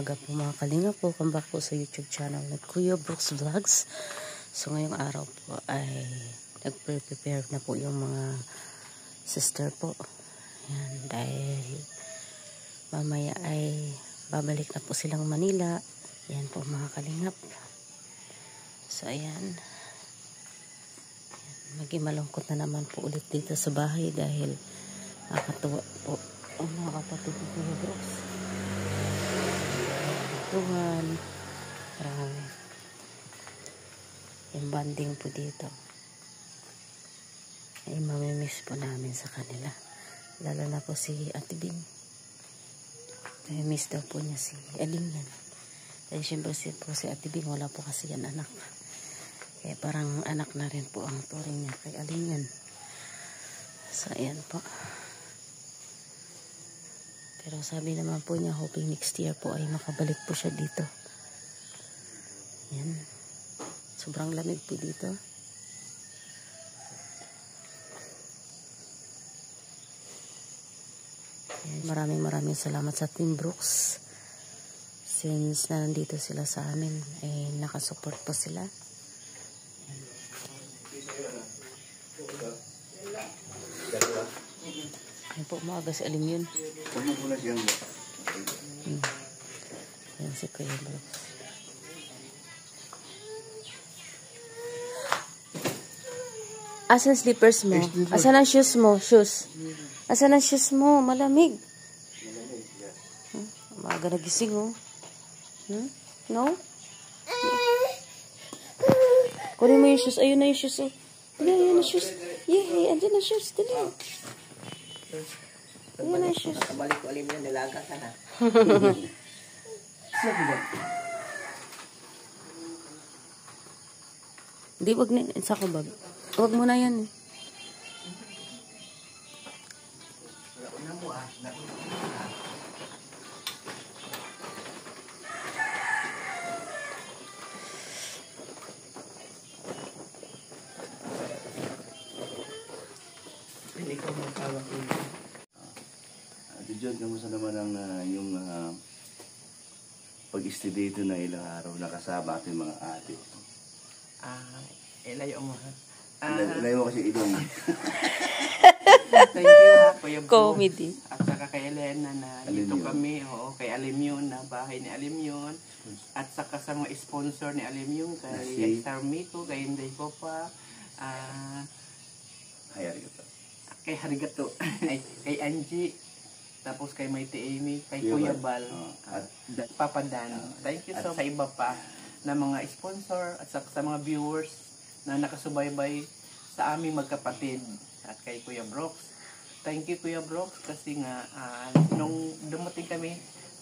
umaga po mga kalinga po. Welcome back po sa YouTube channel ng Kuya Brooks Vlogs. So ngayong araw po ay nagpe-prepare na po yung mga sister po. Yan, dahil mamaya ay babalik na po silang Manila. Yan po mga kalingap. So ayan. Maging malungkot na naman po ulit dito sa bahay dahil nakakatuwa po ang mga kapatid ko Kuya Brooks. Tuhan, yung banding po dito ay mamimiss po namin sa kanila, lalo na po si Ate Bing. Mamimiss daw po niya si Alingan, dahil syempre si Ate Bing wala po kasi yan anak, kaya parang anak na rin po ang turing niya kay Alingan. So ayan po. Pero sabi naman po niya, hoping next year po ay makabalik po siya dito. Yan. Sobrang lamig po dito. Yan. Maraming salamat sa Team Brooks. Since na nandito sila sa amin, ay nakasupport po sila. Yan. Yan po, maaga si Alim yun. Yan si Kuya Brooks. Asan slippers mo? Asan ang shoes mo? Shoes. Asan ang shoes mo? Malamig. Maaga nagising oh. No? Kunin mo yung shoes. Ayun na yung shoes oh. Dali, ayun na shoes. Yay, andyan na shoes. Dali. Ayun na shoes. Kabalik ko alim yan, nilaga ka na. Hindi, wag na. Sa ko bag. Wag mo na yan eh. Hindi ko magkawak yun. Ate John, kamusta naman ang yung pag-stay dito na ilang araw nakasama ating mga ate? Ilayo mo ha. Ilayo mo kasi ilong. Thank you ha, Kuya Bro. Comedy. At saka kay Elena na dito kami. Oo, kay Alimyon na bahay ni Alimyon. At saka sa mga sponsor ni Alimyon, kay Star Miko, kay Inday Copa. Kay Harigato. Kay Angie. Tapos kay Mighty Amy, kay Kuya Bal, at Papa Dan. Thank you so sa iba pa na mga sponsor at sa mga viewers na nakasubaybay sa aming magkapatid. At kay Kuya Brooks. Thank you Kuya Brooks kasi nga nung dumating kami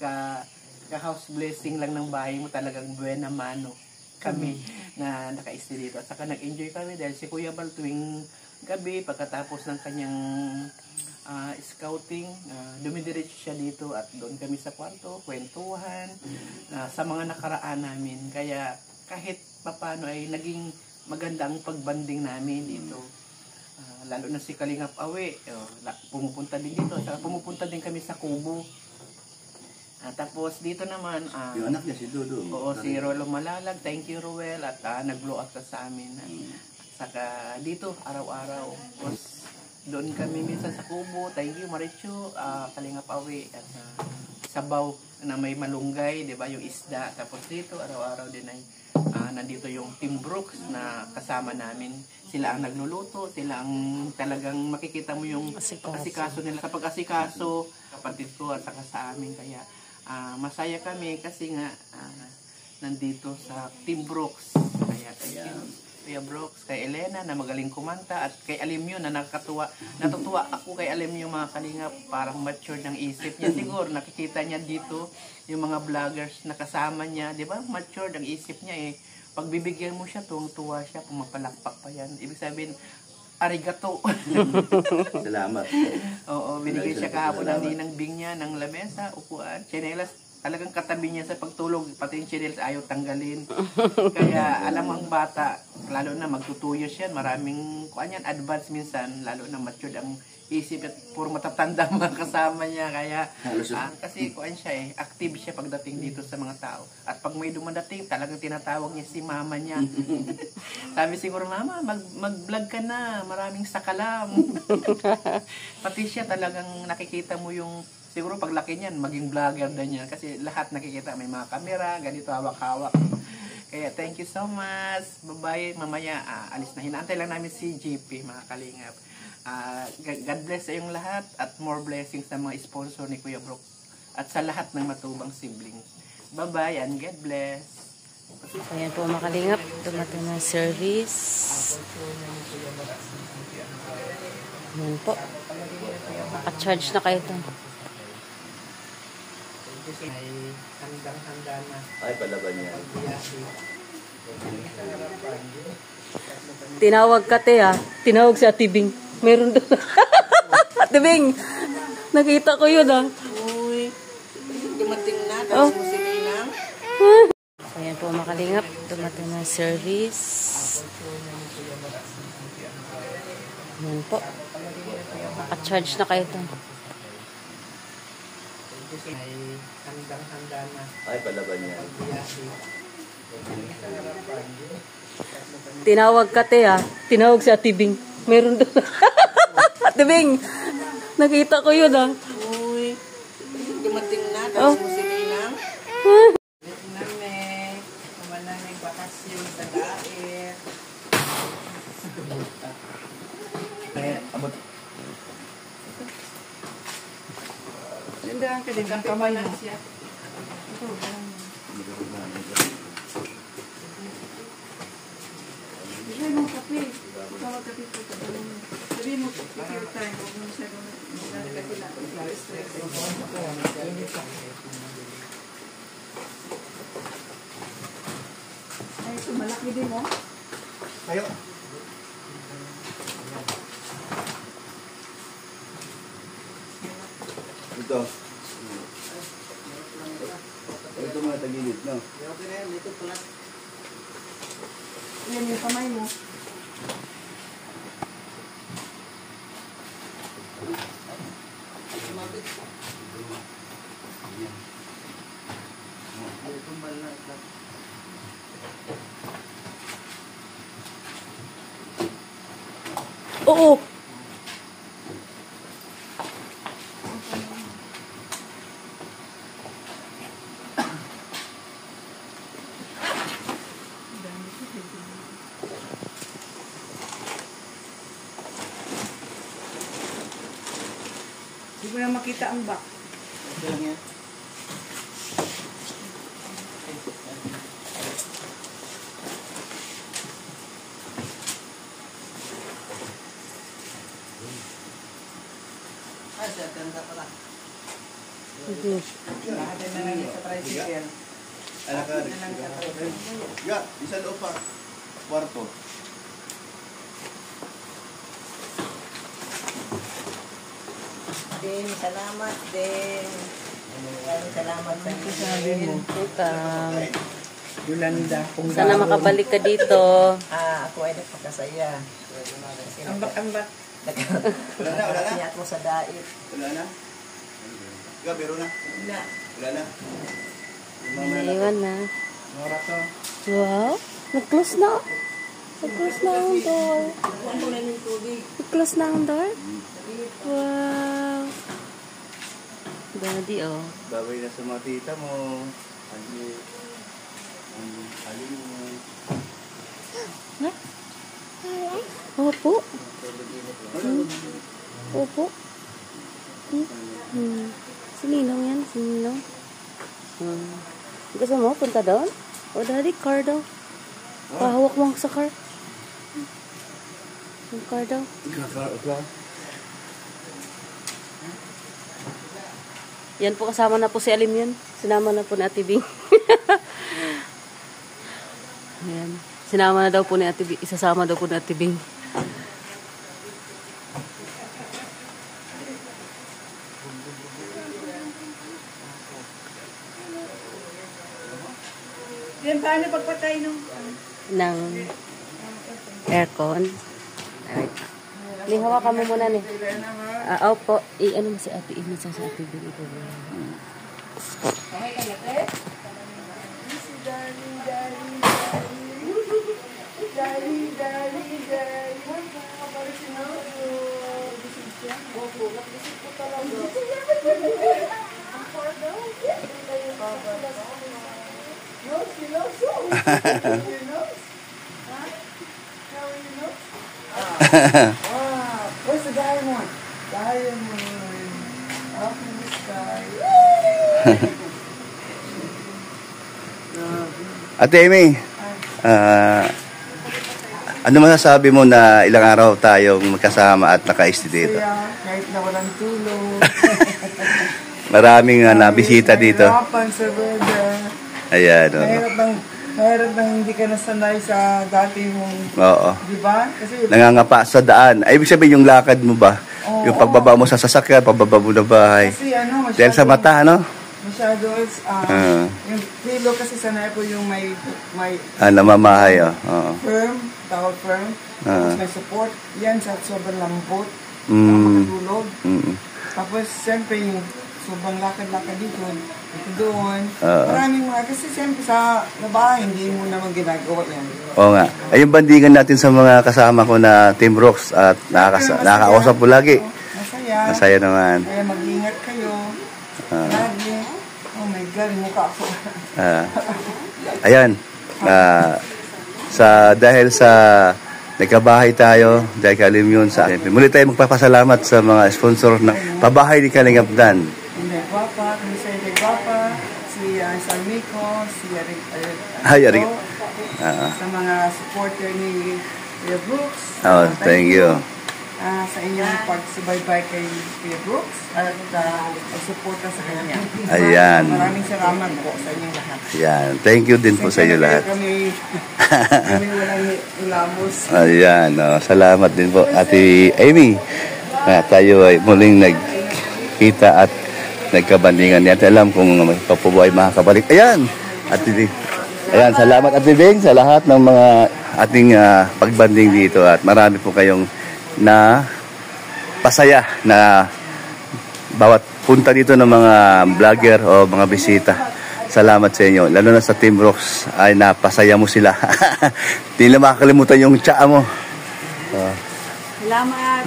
ka-house blessing lang ng bahay mo, talagang buena mano kami na naka-stay dito. At saka nag-enjoy kami dahil si Kuya Bal tuwing gabi pagkatapos ng kanyang scouting, dumidiretso siya dito at doon kami sa kwarto, kwentuhan sa mga nakaraan namin. Kaya kahit papano ay naging maganda ang pagbanding namin dito. Lalo na si Kalingap Awe, pumupunta din dito. Saka pumupunta din kami sa Kubo. Tapos dito naman, yung anak niya si Dodo. Oo, si Rolo Malalag. Thank you Roel at nag-blow up ka sa amin. Saka dito, araw-araw. Doon kami minsan sa Kubo. Thank you Marichu, Kalingap Awe at sabaw na may malunggay, 'di ba, yung isda. Tapos dito araw-araw din ay nandito yung Team Brooks na kasama namin. Sila ang nagluluto, sila ang talagang makikita mo yung asikaso nila. Sa pag-asikaso, kapatid ko at saka sa amin. Kaya masaya kami kasi nga nandito sa Team Brooks. Kaya thank you Kuya Brooks, kay Elena na magaling kumanta at kay Alimyo na nakakatuwa. Natutuwa ako kay Alimyo mga kalingap, parang mature ng isip niya. Siguro nakikita niya dito yung mga vloggers na kasama niya, di ba? Mature ng isip niya eh. Pag bibigyan mo siya, tuwang-tuwa siya, pumapalakpak pa yan. Ibig sabihin, arigato. Salamat. Oo, binigay siya kahapon ng Ninang Bing niya, ng lamesa, upuan, tsinelas. talagang katabi niya sa pagtulog, pati yung chinelas ayaw tanggalin. Kaya alam ang bata, lalo na magtutuyo siya, maraming kuan yan, advance minsan, lalo na matured ang isip at puro matatanda mga kasama niya. Kaya kasi kuan siya active siya pagdating dito sa mga tao. At pag may dumadating, talagang tinatawag niya si mama niya. Sabi siguro, mama, mag-vlog ka na, maraming sakalam. Pati siya talagang nakikita mo yung siguro paglaki niyan, maging vlogger din yan. Kasi lahat nakikita, may mga kamera, ganito, hawak-hawak. Kaya thank you so much. Bye-bye. Mamaya, alis na. Hinaantay lang namin si JP, mga kalingap. God bless sa iyong lahat at more blessings sa mga sponsor ni Kuya Brooks. At sa lahat ng matubang siblings. Bye-bye and God bless. Ayan po mga kalingap. Dumating na service. Ayan po. Naka-charge na kayo ito. Ay handang-handa na. Ay, palaban niya. Tinawag ka te Tinawag si Ate Bing. Meron doon. Ate Bing, nakita ko yun Uy, dumating na. Tapos mo sinilang. Ayan po mga kalingap. Dumating na service. Ayan po. Naka-charge na kayo ito. Ay handang-handa na. Ay, palaban niya. Tinawag ka te Tinawag si Ate Bing. Meron doon. Ate Bing, nakita ko yun Uy, dumating na. Tapos mo sinilang. Name, kumana ng bakasyon sa daet. Kaya, abot. Tindahan ka din ang kamay mo. Sabihin mo kape. Tawag kape po. Sabihin mo take your time. Huwag mo masyadong nagkakila. Stress. Ay, ito malaki din mo. Kayo. Ito. Ito mga tagilid, no? Yan yung kamay mo. Oo. Hindi ko na makita ang back. Ay, siya, ganda pala. Sige. Lahat na lang sa tricycle. Anak ka. Ya, isa loob pa. Kwarto. Din, salamat din. Salamat sa inyo. Sabi mo. Yolanda, kung Sana makabalik ka dito. ako ay nagpakasaya. Ambak. Wala na, wala na. Niyat mo sa dait. Wala na. Ikaw, biro na. Na, Wala na. Naiwan na. mora to. Wow. Nag-close na. Nag-close na ang door. Kuha mo na yung tubig. Nag-close na ang door. Wow. Daddy, oh. Babay na sa mga tita mo. Alin mo. Opo. Opo. Sininong yan? Sininong? Gusto mo? Punta doon? O, daddy, car daw. Pahawak mo sa car. Yung car daw. Yan po, kasama na po si Alim yan. Sinama na po ni Ate Bing. Ayan. Sinama na daw po ni Ate Bing. Isasama daw po ni Ate Bing. tayo nung... ng aircon. Alright. Ni, hawakan mo muna ni. Opo. Ano mo si ate? Sa ate din ito. Okay ka na, te? Darling, darling, darling. Darling, darling. Nakabalik si Nao. Bisig siya. Opo. Bisig ko talaga. Ang far daw. No, she knows so. You know? Huh? How you know? Where's the diamond? Diamond. Up in the sky. Ate Amy, ano masasabi mo na ilang araw tayong magkasama at naka-stay dito? Kaya, kahit na walang tulog. Maraming nabisita dito. Hirapan sa weather. Ayan. Mahirap nang hindi ka nasanay sa dati mong, Oo. di ba? Kasi, Nangangapa sa daan. Ay, ibig sabihin yung lakad mo ba? Oo. Yung pagbaba mo sa sasakyan, pagbaba mo ng bahay. kasi Dahil sa mata, ano? Masyado, yung kilo kasi sanay po yung may Namamahay, oh. Oo. firm, tawag firm, Ah. tapos may support, yan sa sobrang lambot, Mm. makatulog. Mm. Tapos, siyempre, yung sobrang lakad-lakad dito doon. Oo. Maraming mga, kasi siyempre sa bahay, hindi mo naman ginagawa yan. Oo nga. Ay, yung bandingan natin sa mga kasama ko na Team Rocks at nakakausap po lagi. Masaya. Masaya naman. Kaya mag-ingat kayo. Lagi. Oh my God, mukha ako. Ayan. Dahil sa nagkabahay tayo, dahil kalim yun sa akin. Muli tayo magpapasalamat sa mga sponsor ng pabahay ni Kalingap Dan. Hindi, Guapa, Mr. De Guapa, si Salmico, si Arik. sa mga supporter ni Kuya Brooks. Oh, thank you. Sa inyong pagsubaybay kay Kuya Brooks at pagsuporta sa kanya. Ayan. Maraming salamat po sa inyong lahat. Ayan. Thank you din po sa inyo lahat. Kami walang ulamos. Ayan. Salamat din po, Ate Amy. Tayo ay muling nagkita at nagkabandingan. Yan alam kung may papubuhay makakabalik. Ayan. Ayan. Salamat, Ate Bing, sa lahat ng mga ating pagbanding dito. At marami po kayong na pasaya na bawat punta dito ng mga vlogger o mga bisita. Salamat sa inyo. Lalo na sa Team Rocks ay napasaya mo sila. Hindi na makakalimutan yung tsaa mo. Salamat,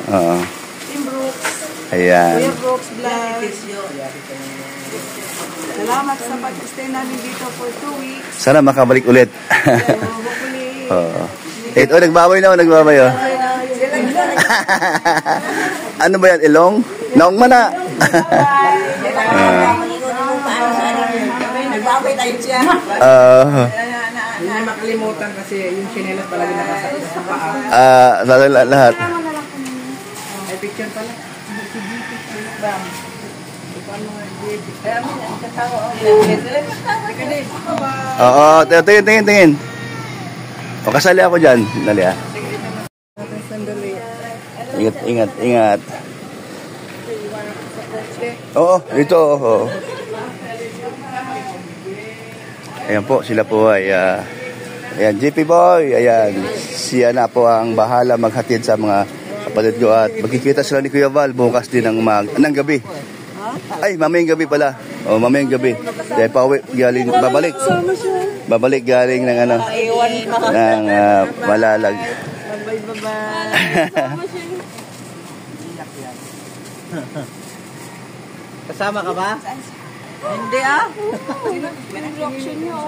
Team Brooks. Ayan. Kuya Brooks Vlog. Salamat sa pag-stay namin dito for 2 weeks. Sana makabalik ulit. Hopefully. Ito, nagbabay na. Ano ba yan? Ilong? Naong mana. Nagbabay tayo siya. Hindi na makalimutan kasi yung chinelas palagi nakasakit sa paa. Sa lahat. Ay, picture pala. Oo, tingin. O, kasali ako dyan. Dali ah. Ingat. Oo, dito. Oo. Ayan po, sila po ay ayan, JP Boy. Ayan, siya na po ang bahala maghatid sa mga kapatid ko at magkikita sila ni Kuya Val bukas din ng gabi. Ay, mamayang gabi pala. O, mamayang gabi. Dahil pauwi, babalik galing ng ng Malalag. Kasama ka ba? Hindi reaction niyo.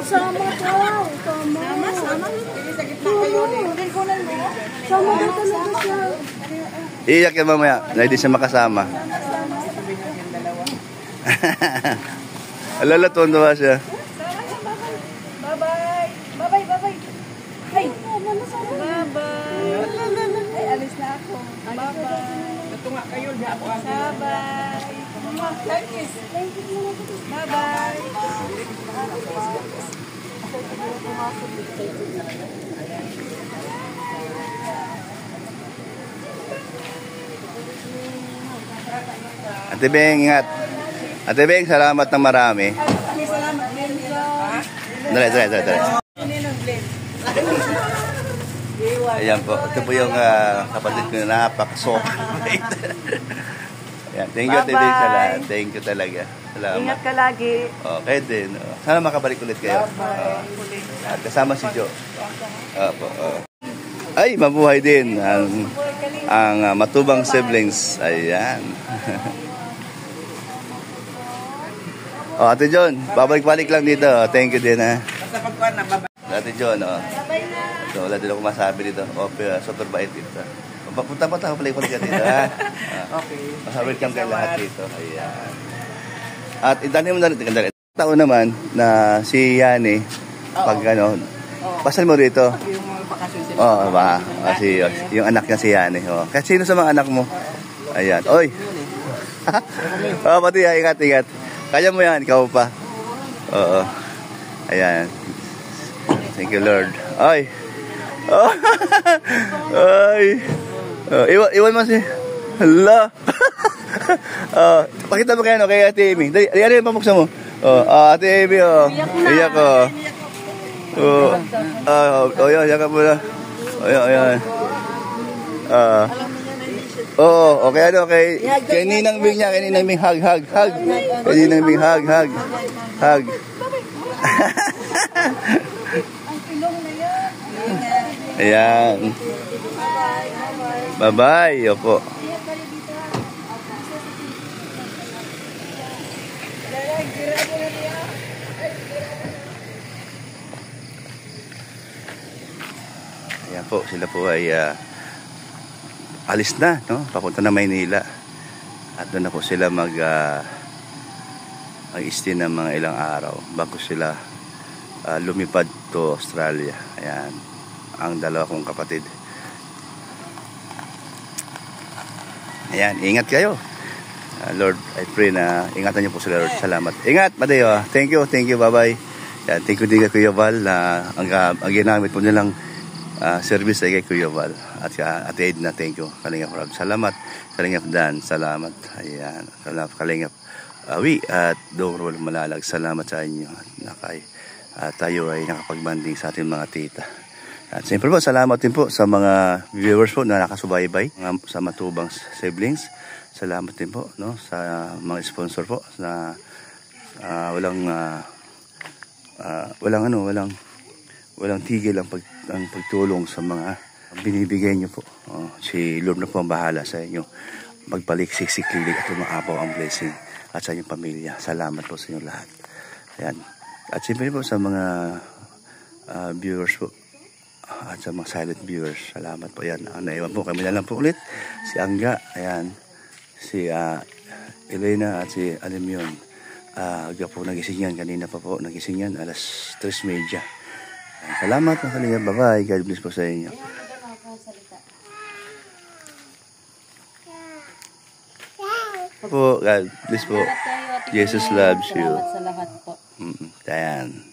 Sama ka. Sama. Sa gitna kayo. Sama ka talaga siya. Iyak yan mamaya. Na hindi siya makasama. Alala, tuwa siya. Bye-bye. Hey. Bye-bye. Ay, alis na ako. Bye-bye. Natunga kayo. Bye-bye. Thank you. Bye-bye. Ate Beng, ingat. Ate Beng, salamat ng marami. Salamat din. Dali. Ayan po. Ito po yung kapatid ko na napaka-sobrang. Ayan. Thank you, Ate Bing, sa lahat. Thank you talaga. Salamat. Ingat ka lagi. Okay din. Sana makabalik ulit kayo. At kasama si Jo. Opo. Ay, mabuhay din ang matubang siblings. Ayan. Ate John, babalik-balik lang dito. Thank you din, ha. Ate John, So, wala din ako masabi dito. Super bait dito. Punta balik-balik ka dito, ha. Okay. Welcome kayo lahat dito. Ayan. At itanim mo na rin. Taon naman na si Yani, pag pasal mo rito. Yung mga bakasyon sila. Kasi yung anak niya si Yani. Kasi sino sa mga anak mo? Ayan. Oy! Pati ingat. Kaya mo yan, ikaw pa. Oo. Ayan. Thank you, Lord. Ay! Ay! Iwan mo si... Hala! Pakita mo kayo kay Ate Amy. Dali, ano yung pamuksa mo? Ate Amy, iyak ko. Yan, iyak ka muna. Ayan. Okay, kay Ninang Bing niya, kay Ninang Bing, hug. Kay Ninang Bing, hug. Ayan. Bye-bye. Opo. Ayan po, sila po ay alis na, no? Papunta na Maynila. At doon na po sila mag-stay ng mga ilang araw bago sila lumipad to Australia. Ayan, ang dalawa kong kapatid. Ayan, ingat kayo. Lord, I pray na ingatan niyo po sila, Lord. Salamat. Ingat, Mateo. Thank you, bye-bye. Yan, thank you din kay Kuya Val na ang ginamit po nilang service ay kay Kuya Val. At Ate Edna, thank you. Kalingap Rob, salamat. Kalingap Dan, salamat. Ayan, Kalingap Awi at Dong Malalag, salamat sa inyo. Tayo ay nakapagbanding sa ating mga tita. At siyempre po, salamat din po sa mga viewers po na nakasubaybay sa matubang siblings. Salamat din po, no, sa mga sponsor po na walang tigil ang pagtulong sa mga binibigay niyo po. Si Lord na po ang bahala sa inyo. Magpaliksik-siklilig at umaapaw ang blessing at sa inyong pamilya. Salamat po sa inyo lahat. Ayan. At siyempre po sa mga viewers po at sa mga silent viewers, salamat po. Ayan. Ang naiwan po kami na lang po ulit. Si Angga, ayan. Si Elena at si Alimion. Agad po nagising yan. Kanina pa po nagising yan. Alas 3:30. Salamat mga kalinga. Bye-bye. God bless po sa inyo. Po, God bless po. Jesus loves you. Salamat sa lahat po. Ayan.